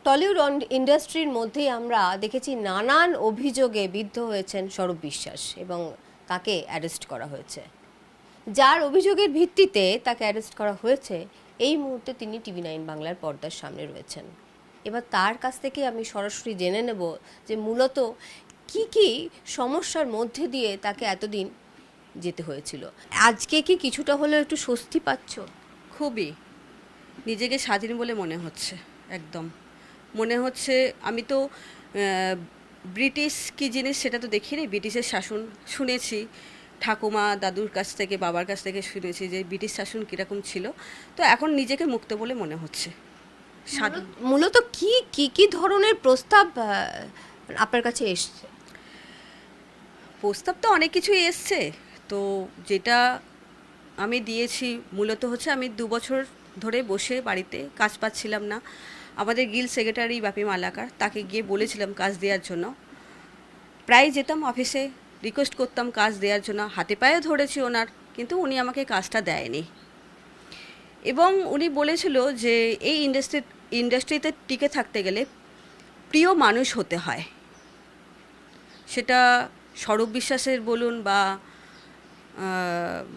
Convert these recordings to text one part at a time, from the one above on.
Tollywood ইন্ডাস্ট্রির মধ্যেই আমরা দেখেছি নানান অভিযোগে বিদ্ধ হয়েছেন স্বরূপ বিশ্বাস এবং তাকে অ্যারেস্ট করা হয়েছে। যার অভিযোগের ভিত্তিতে তাকে অ্যারেস্ট করা হয়েছে এই মুহূর্তে তিনি টিভি9 বাংলার পর্দার সামনে রয়েছেন। এবার তার কাছ থেকে আমি সরাসরি জেনে নেব যে মূলত কি কি সমস্যার মধ্যে দিয়ে তাকে এতদিন যেতে হয়েছিল। আজকে কি কিছুটা হলেও একটু স্বস্তি পাচ্ছ? খুবই নিজেকে স্বাধীন বলে মনে হচ্ছে। একদম মনে হচ্ছে আমি তো ব্রিটিশ কী জিনিস সেটা তো দেখিনি। ব্রিটিশের শাসন শুনেছি, ঠাকুমা দাদুর কাছ থেকে, বাবার কাছ থেকে শুনেছি যে ব্রিটিশ শাসন কীরকম ছিল। তো এখন নিজেকে মুক্ত বলে মনে হচ্ছে। মূলত কি কি কি ধরনের প্রস্তাব আপনার কাছে এসছে? প্রস্তাব তো অনেক কিছুই এসছে। তো যেটা আমি দিয়েছি মূলত হচ্ছে, আমি 2 বছর ধরে বসে বাড়িতে কাজ পাচ্ছিলাম না। আমাদের গিল্ড সেক্রেটারি বাপি মালাকার, তাকে গিয়ে বলেছিলাম কাজ দেওয়ার জন্য। প্রায় যেতাম অফিসে, রিকোয়েস্ট করতাম কাজ দেওয়ার জন্য, হাতে পায়ে ধরেছি ওনার, কিন্তু উনি আমাকে কাজটা দেয়নি। এবং উনি বলেছিল যে এই ইন্ডাস্ট্রিতে টিকে থাকতে গেলে প্রিয় মানুষ হতে হয়। সেটা স্বরূপ বিশ্বাসের বলুন বা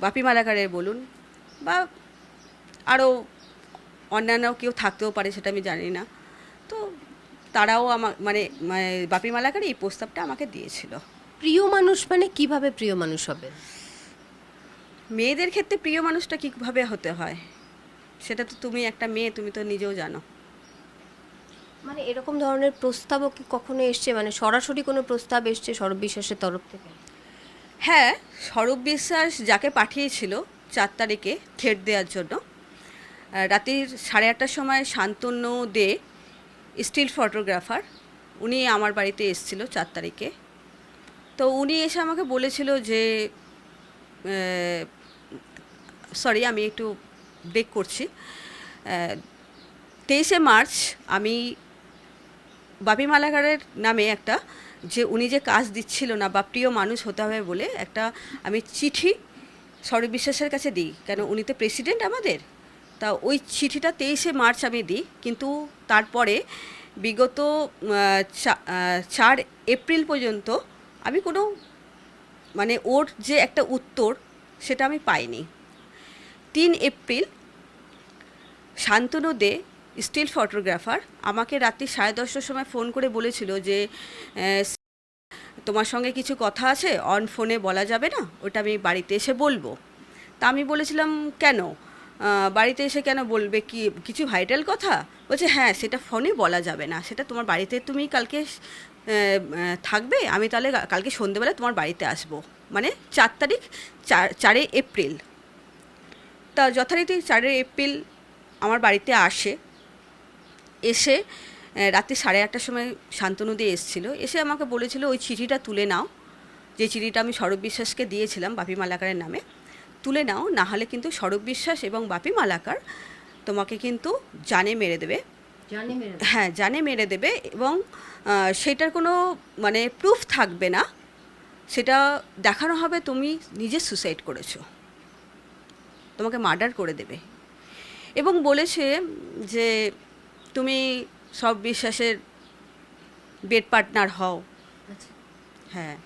বাপি মালাকারের বলুন বা আরও অন্যান্য কেউ থাকতেও পারে, সেটা আমি জানি না। তো তারাও মানে বাপি মালাকার এই প্রস্তাবটা আমাকে দিয়েছিল। প্রিয় মানুষ মানে কিভাবে প্রিয় মানুষ হবে? মেয়েদের ক্ষেত্রে প্রিয় মানুষটা কীভাবে হতে হয় সেটা তো তুমি একটা মেয়ে, তুমি তো নিজেও জানো। মানে এরকম ধরনের প্রস্তাবও কি কখনো এসছে, মানে সরাসরি কোনো প্রস্তাব এসছে স্বরূপ বিশ্বাসের তরফ থেকে? হ্যাঁ, স্বরূপ বিশ্বাস যাকে পাঠিয়েছিল 4 তারিখে থ্রেট দেওয়ার জন্য, রাত্রির 8:30টার সময় শান্তনু দে, স্টিল ফটোগ্রাফার, উনি আমার বাড়িতে এসেছিল 4 তারিখে। তো উনি এসে আমাকে বলেছিল যে সরি আমি একটু ব্রেক করছি। 23শে মার্চ আমি বাপি মালাকারের নামে একটা, যে উনি যে কাজ দিচ্ছিল না বা প্রিয় মানুষ হতে হবে বলে একটা আমি চিঠি স্বরূপ বিশ্বাসের কাছে দিই, কেন উনি তো প্রেসিডেন্ট আমাদের। তা ওই চিঠিটা 23শে মার্চ আমি দিই, কিন্তু তারপরে বিগত 4 এপ্রিল পর্যন্ত আমি কোনো মানে ওর যে একটা উত্তর সেটা আমি পাইনি। 3 এপ্রিল শান্তনু দে, স্টিল ফটোগ্রাফার, আমাকে রাত্রি 10:30টার সময় ফোন করে বলেছিল যে তোমার সঙ্গে কিছু কথা আছে, অন ফোনে বলা যাবে না, ওটা আমি বাড়িতে এসে বলবো। তা আমি বলেছিলাম কেন, বাড়িতে এসে কেন বলবে, কি কিছু ভাইটাল কথা? বলছে হ্যাঁ, সেটা ফোনে বলা যাবে না, সেটা তোমার বাড়িতে তুমি কালকে থাকবে, আমি তাহলে কালকে সন্ধেবেলা তোমার বাড়িতে আসবো। মানে 4 তারিখ, 4 এপ্রিল। তা যথারীতি 4 এপ্রিল আমার বাড়িতে আসে। এসে রাত্রি 8:30টার সময় শান্তনু দিয়ে এসেছিলো, এসে আমাকে বলেছিল ওই চিঠিটা তুলে নাও, যে চিঠিটা আমি স্বরূপ বিশ্বাসকে দিয়েছিলাম বাপি মালাকারের নামে, তুলে নাও, না হলে কিন্তু স্বরূপ বিশ্বাস এবং বাপি মালাকার তোমাকে কিন্তু জানে মেরে দেবে। হ্যাঁ, জানে মেরে দেবে, এবং সেটার কোনো মানে প্রুফ থাকবে না, সেটা দেখানো হবে তুমি নিজে সুসাইড করেছো, তোমাকে মার্ডার করে দেবে। এবং বলেছে যে তুমি সব বিশ্বাসের বেড পার্টনার হও। হ্যাঁ,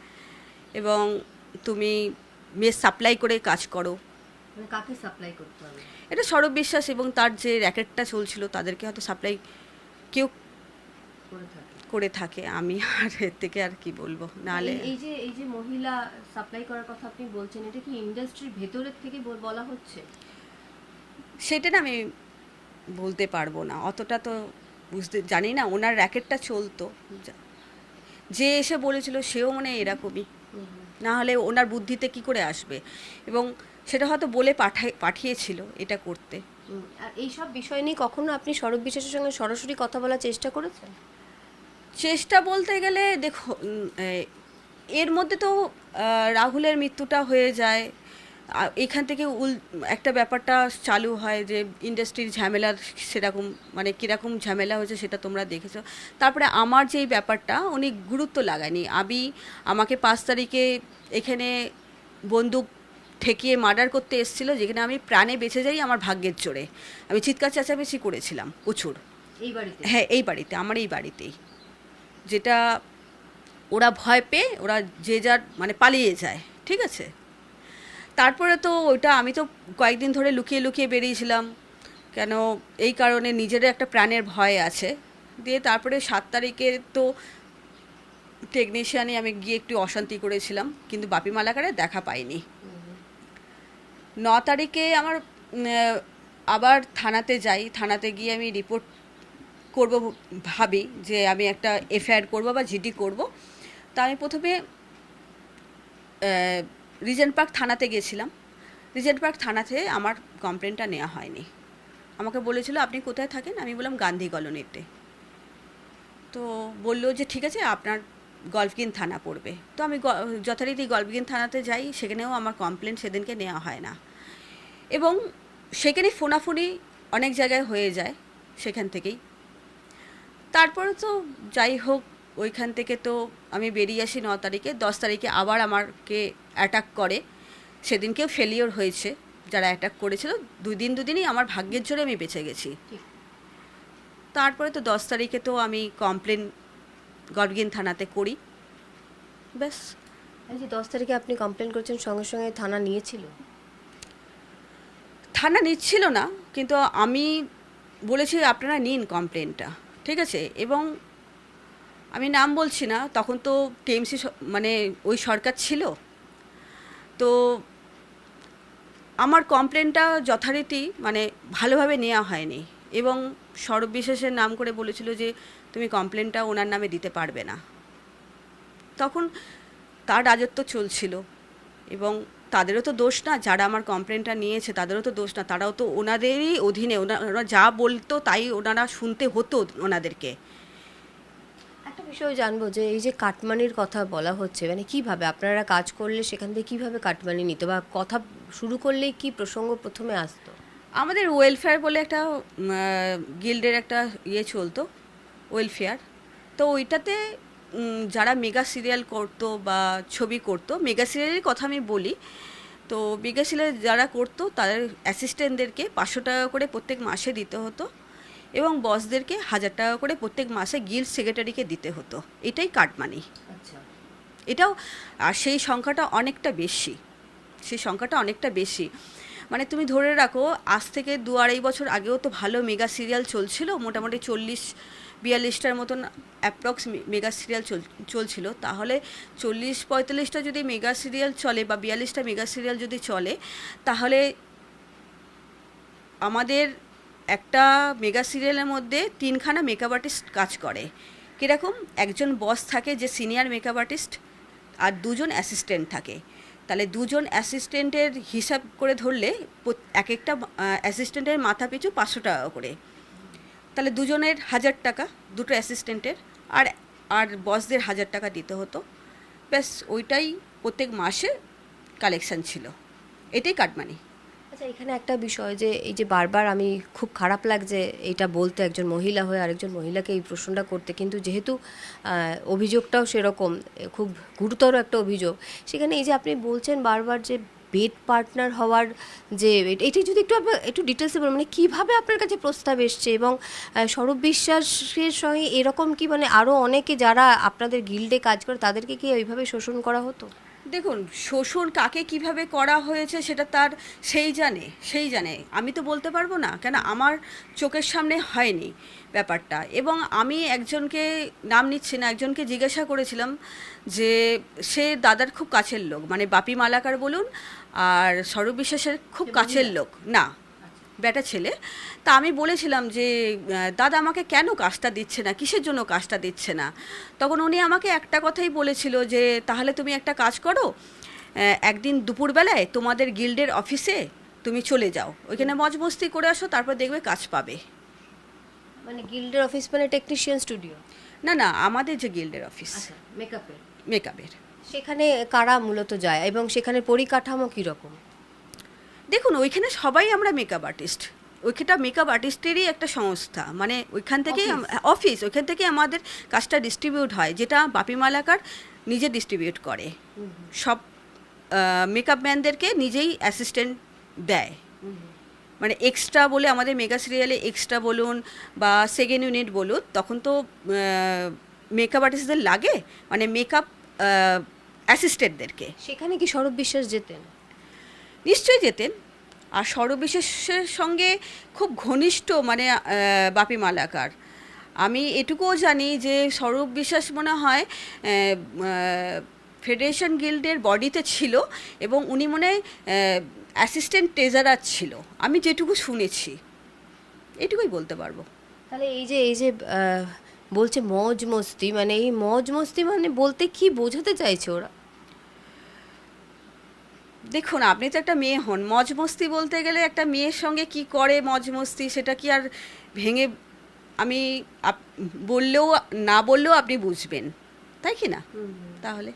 এবং তুমি মেস সাপ্লাই করে কাজ করো। কাকে সাপ্লাই করতে হবে? এটা স্বরূপ বিশ্বাস এবং তার যে র্যাকেটটা চলছিল তাদেরকে হয়তো সাপ্লাই কেউ করে থাকে। আমি আর এর থেকে আর কি বলবো, নাহলে এই যে মহিলা সাপ্লাই করার কথা আপনি বলছেন, এটা কি ইন্ডাস্ট্রির ভেতরের থেকে বলা হচ্ছে? সেটা না আমি বলতে পারবো না, অতটা তো বুঝতে জানি না। ওনার র্যাকেটটা চলতো, যে এসে বলেছিল সেও মানে এরকমই, না হলে ওনার বুদ্ধিতে কি করে আসবে, এবং সেটা হয়তো বলে পাঠিয়েছিল এটা করতে। আর এইসব বিষয় নিয়ে কখনো আপনি স্বরূপ বিশ্বাসের সঙ্গে সরাসরি কথা বলার চেষ্টা করেছেন? চেষ্টা বলতে গেলে দেখো, এর মধ্যে তো রাহুলের মৃত্যুটা হয়ে যায়, এখান থেকে একটা ব্যাপারটা চালু হয় যে ইন্ডাস্ট্রির ঝামেলার, সেরকম মানে কীরকম ঝামেলা হয়েছে সেটা তোমরা দেখেছো। তারপরে আমার যেই ব্যাপারটা উনি গুরুত্ব লাগায়নি, আমাকে 5 তারিখে এখানে বন্দুক ঠেকিয়ে মার্ডার করতে এসেছিলো, যেখানে আমি প্রাণে বেঁচে যাই আমার ভাগ্যের জোরে। আমি চিৎকার চেঁচামেচি করেছিলাম প্রচুর। এই বাড়িতে? হ্যাঁ, এই বাড়িতে, আমার এই বাড়িতেই। যেটা ওরা ভয় পেয়ে ওরা যে যার মানে পালিয়ে যায়, ঠিক আছে। তারপরে তো ওইটা আমি তো কয়েকদিন ধরে লুকিয়ে লুকিয়ে বেরিয়েছিলাম, কেন এই কারণে নিজেরও একটা প্রাণের ভয় আছে। দিয়ে তারপরে 7 তারিখে তো টেকনিশিয়ানে আমি গিয়ে একটু অশান্তি করেছিলাম, কিন্তু বাপি মালাকারের দেখা পাইনি। 9 তারিখে আমার আবার থানাতে যাই, থানাতে গিয়ে আমি রিপোর্ট করব, ভাবি যে আমি একটা এফআইআর করব বা জিডি করব। তা আমি প্রথমে রিজেন্ট পার্ক থানাতে গেছিলাম। রিজেন্ট পার্ক থানাতে আমার কমপ্লেনটা নেওয়া হয়নি। আমাকে বলেছিল আপনি কোথায় থাকেন, আমি বললাম গান্ধী কলোনিতে। তো বললো যে ঠিক আছে, আপনার গল্ফগিন থানা পড়বে। তো আমি যথারীতি গল্ফগিন থানাতে যাই, সেখানেও আমার কমপ্লেন সেদিনকে নেওয়া হয় না, এবং সেখানে ফোনাফোনি অনেক জায়গায় হয়ে যায় সেখান থেকেই। তারপরে তো যাই হোক, ওইখান থেকে তো আমি বেরিয়ে আসি 9 তারিখে। 10 তারিখে আবার আমাকে অ্যাটাক করে, সেদিনকেও ফেলিওর হয়েছে। যারা অ্যাটাক করেছিল দুদিনই আমার ভাগ্যের জোরে আমি বেঁচে গেছি। তারপরে তো 10 তারিখে তো আমি কমপ্লেন গল্ফগিন থানাতে করি, ব্যাস। এই যে 10 তারিখে আপনি কমপ্লেন করছেন, সঙ্গে সঙ্গে থানা নিয়েছিল? থানা নিচ্ছিল না, কিন্তু আমি বলেছি আপনারা নিন কমপ্লেনটা, ঠিক আছে। এবং আমি নাম বলছি না, তখন তো টিএমসি মানে ওই সরকার ছিল, তো আমার কমপ্লেনটা যথারীতি মানে ভালোভাবে নেওয়া হয়নি, এবং সৌরভ বিশ্বাসের নাম করে বলেছিল যে তুমি কমপ্লেনটা ওনার নামে দিতে পারবে না। তখন তার রাজত্ব চলছিল, এবং তাদেরও তো দোষ না, যারা আমার কমপ্লেনটা নিয়েছে তাদেরও তো দোষ না, তারাও তো ওনাদেরই অধীনে, ওনারা যা বলতো তাই ওনারা শুনতে হতো ওনাদেরকে। একটা বিষয় জানবো যে এই যে কাটমানির কথা বলা হচ্ছে, মানে কিভাবে আপনারা কাজ করলে সেখান থেকে কিভাবে কাটমানি নিত, বা কথা শুরু করলেই কি প্রসঙ্গ প্রথমে আসতো? আমাদের ওয়েলফেয়ার বলে একটা গিল্ডের একটা চলতো, ওয়েলফেয়ার। তো ওইটাতে যারা মেগা সিরিয়াল করতো বা ছবি করতো, মেগা সিরিয়ালের কথা আমি বলি, তো মেগা সিরিয়াল যারা করতো তাদের অ্যাসিস্ট্যান্টদেরকে 500 টাকা করে প্রত্যেক মাসে দিতে হতো, এবং বসদেরকে 1000 টাকা করে প্রত্যেক মাসে গিল্ড সেক্রেটারিকে দিতে হতো। এটাই কাটমানি। আচ্ছা। এটাও, আর সেই সংখ্যাটা অনেকটা বেশি, মানে তুমি ধরে রাখো, আজ থেকে 2-2.5 বছর আগেও তো ভালো মেগা সিরিয়াল চলছিল, মোটামুটি 40-42টার মতন অ্যাপ্রক্স মেগা সিরিয়াল চলছিল। তাহলে 40-45টা যদি মেগা সিরিয়াল চলে, বা 42টা মেগা সিরিয়াল যদি চলে, তাহলে আমাদের একটা মেগা সিরিয়ালের মধ্যে 3খানা মেকআপ আর্টিস্ট কাজ করে। কীরকম, একজন বস থাকে যে সিনিয়র মেকআপ আর্টিস্ট, আর 2জন অ্যাসিস্ট্যান্ট থাকে। তাহলে 2জন অ্যাসিস্ট্যান্টের হিসাব করে ধরলে এক একটা অ্যাসিস্ট্যান্টের মাথা পিছু 500 টাকা করে, তাহলে 2জনের 1000 টাকা, 2টো অ্যাসিস্ট্যান্টের, আর আর বসদের 1000 টাকা দিতে হতো, ব্যাস। ওইটাই প্রত্যেক মাসে কালেকশন ছিল, এটাই কাটমানি। আচ্ছা, এখানে একটা বিষয় যে এই যে বারবার আমি খুব খারাপ লাগছে এটা বলতে, একজন মহিলা হয়ে আরেকজন মহিলাকে এই প্রশ্নটা করতে, কিন্তু যেহেতু অভিযোগটাও সেরকম খুব গুরুতর একটা অভিযোগ, সেখানে এই যে আপনি বলছেন বারবার যে বেড পার্টনার হওয়ার যে এটি যদি একটু ডিটেলসে বলুন, মানে কীভাবে আপনার কাছে প্রস্তাব এসছে, এবং সৌরভ বিশ্বাসের সঙ্গে এরকম কি মানে আরও অনেকে যারা আপনাদের গিল্ডে কাজ করে তাদেরকে কি ওইভাবে শোষণ করা হতো? দেখুন, শোষণ কাকে কিভাবে করা হয়েছে সেটা তার সেই জানে, আমি তো বলতে পারবো না, কেন আমার চোখের সামনে হয়নি ব্যাপারটা। এবং আমি একজনকে, নাম নিচ্ছি না, একজনকে জিজ্ঞাসা করেছিলাম যে সে দাদার খুব কাছের লোক, মানে বাপি মালাকার বলুন আর সৌরভ বিশ্বাসের খুব কাছের লোক না, বেটা ছেলে। তা আমি বলেছিলাম যে দাদা আমাকে কেন কাজটা দিচ্ছে না, কিসের জন্য কাজটা দিচ্ছে না। তখন উনি আমাকে একটা কথাই বলেছিল যে তাহলে তুমি একটা কাজ করো, একদিন দুপুরবেলায় তোমাদের গিল্ডের অফিসে তুমি চলে যাও, ওইখানে মজমস্তি করে আসো, তারপর দেখবে কাজ পাবে। মানে গিল্ডের অফিস মানে টেকনিশিয়ান স্টুডিও? না না, আমাদের যে গিল্ডের অফিস, মেকআপের। সেখানে কারা মূলত যায়, এবং সেখানে পরিকাঠামো কীরকম? দেখুন, ওইখানে সবাই আমরা মেকআপ আর্টিস্ট, ওইখানটা মেকআপ আর্টিস্টেরই একটা সংস্থা, মানে ওইখান থেকেই অফিস, ওইখান থেকে আমাদের কাজটা ডিস্ট্রিবিউট হয়, যেটা বাপি মালাকার নিজে ডিস্ট্রিবিউট করে, সব মেকআপ ম্যানদেরকে নিজেই অ্যাসিস্ট্যান্ট দেয়, মানে এক্সট্রা বলে আমাদের মেগা সিরিয়ালে এক্সট্রা বলুন বা সেকেন্ড ইউনিট বলুন, তখন তো মেকআপ আর্টিস্টদের লাগে, মানে মেকআপ অ্যাসিস্ট্যান্টদেরকে। সেখানে কি সৌরভ বিশ্বাস যেতেন? নিশ্চয়ই যেতেন। আর সৌরভ বিশ্বাসের সঙ্গে খুব ঘনিষ্ঠ মানে বাপি মালাকার। আমি এটুকুও জানি যে সৌরভ বিশ্বাস মনে হয় ফেডারেশন গিল্ডের বডিতে ছিল এবং উনি মনে হয় অ্যাসিস্ট্যান্ট ট্রেজারার ছিল, আমি যেটুকু শুনেছি এটুকুই বলতে পারবো। তাহলে এই যে বলছে মজ মস্তি, মানে এই মজ মস্তি মানে বলতে কি বোঝাতে চাইছে ওরা? দেখুন, আপনি তো একটা মেয়ে হন, মজ মস্তি বলতে গেলে একটা মেয়ের সঙ্গে কি করে মজ মস্তি সেটা কি আর ভেঙে আমি বললেও না বললেও আপনি বুঝবেন, তাই কি না? তাহলে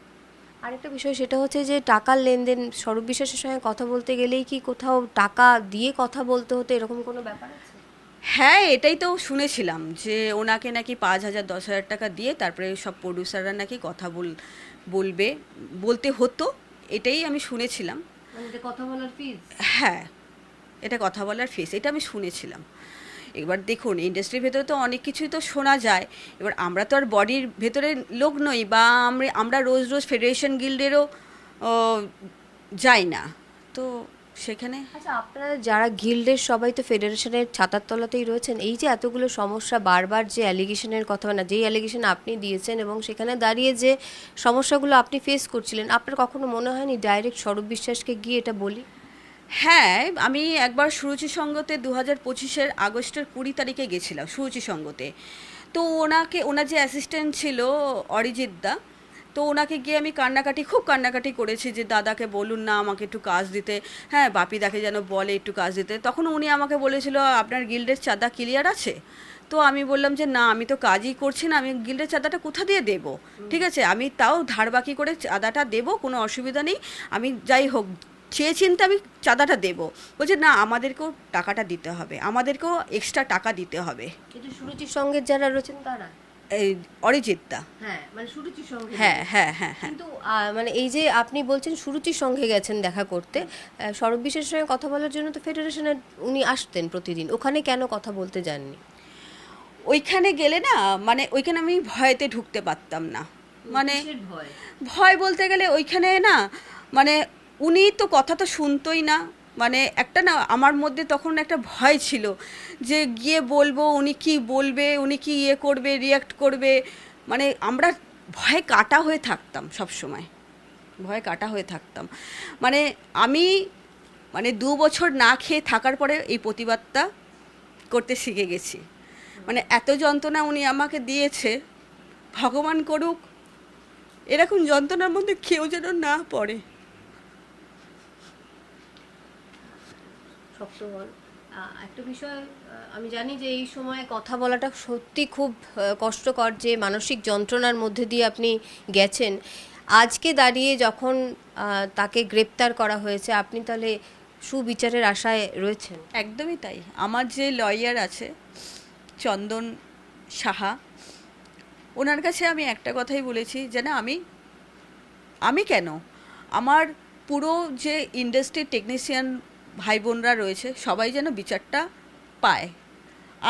আরেকটা বিষয় সেটা হচ্ছে যে টাকার লেনদেন, সৌরভ বিশ্বাসের সঙ্গে কথা বলতে গেলেই কি কোথাও টাকা দিয়ে কথা বলতে হতো, এরকম কোনো ব্যাপার আছে? হ্যাঁ, এটাই তো শুনেছিলাম যে ওনাকে নাকি 5,000 10,000 টাকা দিয়ে তারপরে সব প্রডিউসাররা নাকি কথা বলতে হতো, এটাই আমি শুনেছিলাম। মানে যে কথা বলার ফিজ? হ্যাঁ, এটা কথা বলার ফিস, এটা আমি শুনেছিলাম। এবার দেখুন, ইন্ডাস্ট্রির ভেতরে তো অনেক কিছুই তো শোনা যায়। এবার আমরা তো আর বডির ভেতরে লোক নই, বা আমরা রোজ রোজ ফেডারেশন গিল্ডেরও যাই না, তো সেখানে। আচ্ছা, আপনারা যারা গিল্ডের সবাই তো ফেডারেশনের ছাতার তলাতেই রয়েছেন, এই যে এতগুলো সমস্যা বারবার যে অ্যালিগেশনের কথা, না যেই অ্যালিগেশন আপনি দিয়েছেন এবং সেখানে দাঁড়িয়ে যে সমস্যাগুলো আপনি ফেস করছিলেন, আপনার কখনো মনে হয়নি ডাইরেক্ট সৌরভ বিশ্বাসকে গিয়ে এটা বলি? হ্যাঁ, আমি একবার সুরুচি সঙ্গতে 2025-এর আগস্টের 20 তারিখে গেছিলাম সুরুচি সঙ্গতে। তো ওনার যে অ্যাসিস্ট্যান্ট ছিল অরিজিৎ দা, তো ওনাকে গিয়ে আমি খুব কান্নাকাটি করেছি যে দাদাকে বলুন না আমাকে একটু কাজ দিতে, হ্যাঁ বাপিদাকে যেন বলে একটু কাজ দিতে। তখন উনি আমাকে বলেছিল আপনার গিল্ডের চাঁদা ক্লিয়ার আছে? তো আমি বললাম যে না, আমি তো কাজই করছি না, আমি গিল্ডের চাঁদাটা কোথা দিয়ে দেবো? ঠিক আছে, আমি তাও ধার বাকি করে চাঁদাটা দেবো, কোনো অসুবিধা নেই, আমি যাই হোক চেয়ে চিন্তে আমি চাঁদাটা দেবো। বলছে না, আমাদেরকেও টাকাটা দিতে হবে, আমাদেরকেও এক্সট্রা টাকা দিতে হবে। কিন্তু সুরুচির সঙ্গে যারা রয়েছেন তারা, এই অরিজিৎ দা, হ্যাঁ মানে সুরুচির সঙ্গে, হ্যাঁ হ্যাঁ হ্যাঁ হ্যাঁ। কিন্তু মানে এই যে আপনি বলছেন সুরুচির সঙ্গে গেছেন দেখা করতে, সৌরভ বিশ্বাসের সঙ্গে কথা বলার জন্য তো ফেডারেশনের উনি আসতেন প্রতিদিন, ওখানে কেন কথা বলতে যাননি? ওইখানে গেলে না, মানে ওইখানে আমি ভয়েতে ঢুকতে পারতাম না। মানে কিসের ভয়? ভয় বলতে গেলে ওইখানে না, মানে উনি তো কথা তো শুনতোই না, মানে একটা না আমার মধ্যে তখন একটা ভয় ছিল যে গিয়ে বলবো উনি কি বলবে, উনি কি করবে, রিয়াক্ট করবে, মানে আমরা ভয়ে কাটা হয়ে থাকতাম সব সময়, ভয়ে কাটা হয়ে থাকতাম। মানে আমি মানে 2 বছর না খেয়ে থাকার পরে এই প্রতিবাদটা করতে শিখে গেছি। মানে এত যন্ত্রণা উনি আমাকে দিয়েছে, ভগবান করুক এরকম যন্ত্রণার মধ্যে কেউ যেন না পড়ে। শক্ত বল। একটা বিষয়, আমি জানি যে এই সময় কথা বলাটা সত্যি খুব কষ্টকর, যে মানসিক যন্ত্রণার মধ্যে দিয়ে আপনি গেছেন। আজকে দাঁড়িয়ে যখন তাকে গ্রেপ্তার করা হয়েছে, আপনি তাহলে সুবিচারের আশায় রয়েছেন? একদমই তাই। আমার যে লয়ার আছে চন্দন সাহা, ওনার কাছে আমি একটা কথাই বলেছি যে না, আমি কেন, আমার পুরো যে ইন্ডাস্ট্রির টেকনিশিয়ান ভাই বোনরা রয়েছে সবাই যেন বিচারটা পায়।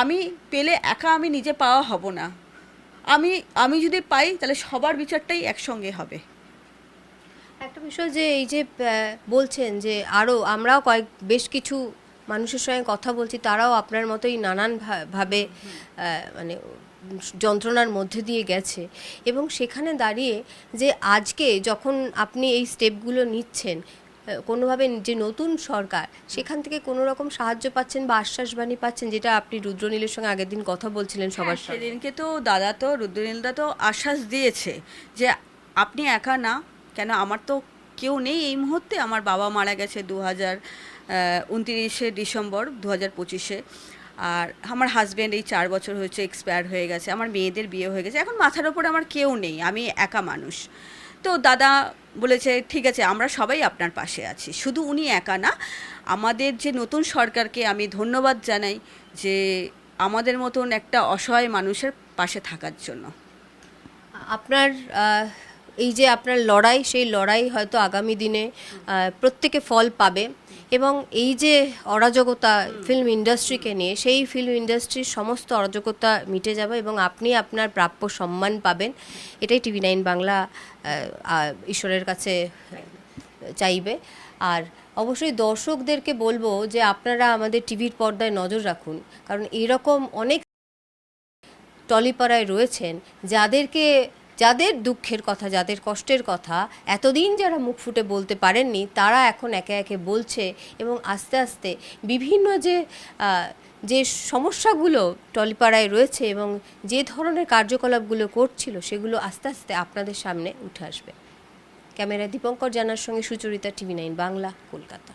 আমি পেলে একা আমি নিজে পাওয়া হব না, আমি যদি পাই তাহলে সবার বিচারটাই একসঙ্গে হবে। একটা বিষয় যে এই যে বলছেন যে আরও আমরাও বেশ কিছু মানুষের সঙ্গে কথা বলছি, তারাও আপনার মতোই নানান ভাবে মানে যন্ত্রণার মধ্যে দিয়ে গেছে, এবং সেখানে দাঁড়িয়ে যে আজকে যখন আপনি এই স্টেপগুলো নিচ্ছেন, কোনোভাবে যে নতুন সরকার সেখান থেকে কোনো রকম সাহায্য পাচ্ছেন বা আশ্বাসবাণী পাচ্ছেন, যেটা আপনি রুদ্রনীলের সঙ্গে আগের দিন কথা বলছিলেন সবার সঙ্গে? সেদিনকে তো দাদা তো রুদ্রনীলদা তো আশ্বাস দিয়েছে যে আপনি একা না, কেন আমার তো কেউ নেই এই মুহূর্তে, আমার বাবা মারা গেছে 29শে ডিসেম্বর 2025-এ, আর আমার হাজব্যান্ড এই 4 বছর হয়েছে এক্সপায়ার হয়ে গেছে, আমার মেয়েদের বিয়ে হয়ে গেছে, এখন মাথার ওপরে আমার কেউ নেই, আমি একা মানুষ। তো দাদা বলেছে ঠিক আছে, আমরা সবাই আপনার পাশে আছি, শুধু উনি একা না, আমাদের যে নতুন সরকারকে আমি ধন্যবাদ জানাই যে আমাদের মতন একটা অসহায় মানুষের পাশে থাকার জন্য। আপনার এই যে আপনার লড়াই, সেই লড়াই হয়তো আগামী দিনে প্রত্যেকে ফল পাবে এবং এই যে অরাজকতা ফিল্ম ইন্ডাস্ট্রিকে নিয়ে, সেই ফিল্ম ইন্ডাস্ট্রির সমস্ত অরাজকতা মিটে যাবে এবং আপনি আপনার প্রাপ্য সম্মান পাবেন। এটাই TV9 বাংলা ঈশ্বরের কাছে চাইবে। আর অবশ্যই দর্শকদেরকে বলবো যে আপনারা আমাদের টিভির পর্দায় নজর রাখুন, কারণ এরকম অনেক টলিপাড়ায় রয়েছেন যাদের দুঃখের কথা, যাদের কষ্টের কথা এতদিন যারা মুখ ফুটে বলতে পারেননি, তারা এখন একে একে বলছে এবং আস্তে আস্তে বিভিন্ন যে সমস্যাগুলো টলিপাড়ায় রয়েছে এবং যে ধরনের কার্যকলাপগুলো করছিল, সেগুলো আস্তে আস্তে আপনাদের সামনে উঠে আসবে। ক্যামেরা দীপঙ্কর জানার সঙ্গে সুচরিতা, TV9 বাংলা, কলকাতা।